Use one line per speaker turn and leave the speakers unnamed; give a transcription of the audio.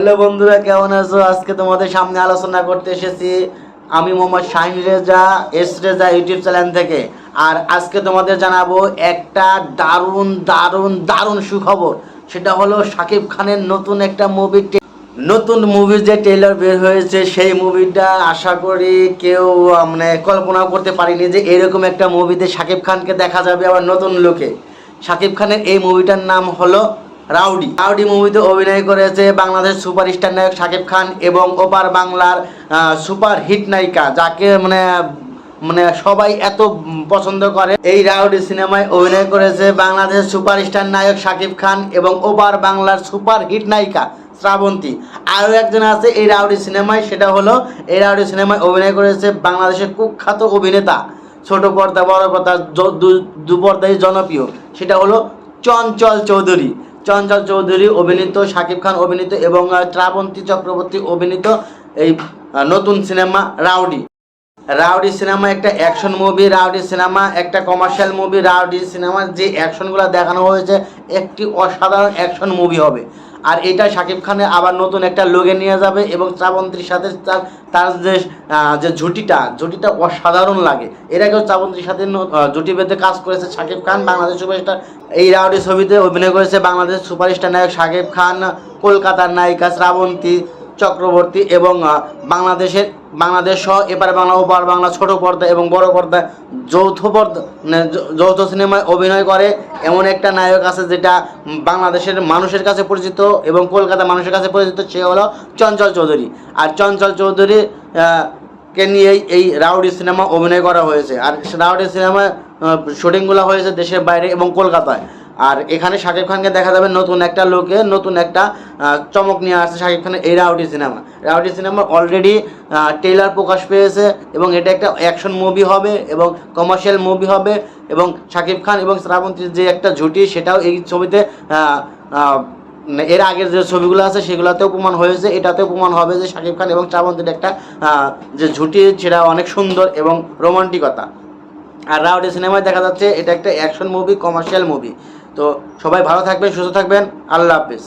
Hello বন্ধুরা, কেমন আছো? আজকে তোমাদের সামনে আলোচনা করতে এসেছি আমি Mohammad Shahin Reza, S Reza YouTube channel থেকে। আর আজকে তোমাদের জানাবো একটা দারুণ দারুণ দারুণ সুখবর। সেটা হলো শাকিব খানের নতুন একটা মুভির যে ট্রেলার বের হয়েছে, সেই মুভিটা আশা করি কেউ মানে কল্পনা করতে পারিনি যে এরকম একটা মুভিতে শাকিব খানকে দেখা যাবে আবার নতুন লুকে। শাকিব খানের এই মুভিটার নাম হলো রাউডি মুভিতে অভিনয় করেছে বাংলাদেশ সুপারস্টার নায়ক শাকিব খান এবং ওপার বাংলার সুপার হিট নায়িকা, যাকে মানে মানে সবাই এত পছন্দ করে। এই রাউডি সিনেমায় অভিনয় করেছে বাংলাদেশ সুপারস্টার নায়ক শাকিব খান এবং ওপার বাংলার সুপার হিট নায়িকা শ্রাবন্তী। আরও একজন আছে এই রাউডি সিনেমায়, সেটা হলো এই রাউডি সিনেমায় অভিনয় করেছে বাংলাদেশের কুখ্যাত অভিনেতা, ছোট পর্দা বড় পর্দা দু পর্দায় জনপ্রিয়, সেটা হলো চঞ্চল চৌধুরী অভিনীত, শাকিব খান অভিনীত এবং শ্রাবন্তী চক্রবর্তী অভিনীত এই নতুন সিনেমা রাউডি সিনেমা একটা অ্যাকশন মুভি, রাউডি সিনেমা একটা কমার্শিয়াল মুভি। রাউডি সিনেমার যে অ্যাকশনগুলো দেখানো হয়েছে, একটি অসাধারণ অ্যাকশন মুভি হবে। আর এটা শাকিব খানের আবার নতুন একটা লোকে নিয়ে যাবে এবং শ্রাবন্তীর সাথে তার যে জুটিটা অসাধারণ লাগে। এর আগেও শ্রাবন্তীর সাথে জুটি বেঁধে কাজ করেছে শাকিব খান, বাংলাদেশ সুপারস্টার। এই রাউডি ছবিতে অভিনয় করেছে বাংলাদেশ সুপারস্টার নায়ক শাকিব খান, কলকাতার নায়িকা শ্রাবন্তী চক্রবর্তী এবং বাংলাদেশ সহ এপার বাংলা ওপার বাংলা ছোট পর্দা এবং বড় পর্দা যৌথ সিনেমায় অভিনয় করে এমন একটা নায়ক আছে যেটা বাংলাদেশের মানুষের কাছে পরিচিত এবং কলকাতার মানুষের কাছে পরিচিত, সে হলো চঞ্চল চৌধুরী। আর চঞ্চল চৌধুরী কে নিয়েই এই রাউডি সিনেমা অভিনয় করা হয়েছে। আর রাউডি সিনেমায় শুটিংগুলো হয়েছে দেশের বাইরে এবং কলকাতায়। আর এখানে শাকিব খানকে দেখা যাবে নতুন একটা লোকে, নতুন একটা চমক নিয়ে আসছে শাকিব খানের এই রাউডি সিনেমা অলরেডি ট্রেলার প্রকাশ পেয়েছে এবং এটা একটা অ্যাকশন মুভি হবে এবং কমার্শিয়াল মুভি হবে এবং শাকিব খান এবং শ্রাবন্তীর যে একটা জুটি, সেটাও এই ছবিতে এর আগের যে ছবিগুলো আছে সেগুলোতেও প্রমাণ হয়েছে, এটাতেও প্রমাণ হবে যে শাকিব খান এবং শ্রাবন্তীর একটা যে জুটি, সেটা অনেক সুন্দর এবং রোমান্টিকতা। আর রাউডি সিনেমায় দেখা যাচ্ছে এটা একটা অ্যাকশন মুভি, কমার্শিয়াল মুভি। তো সবাই ভালো থাকবেন, সুস্থ থাকবেন, আল্লাহ হাফেজ।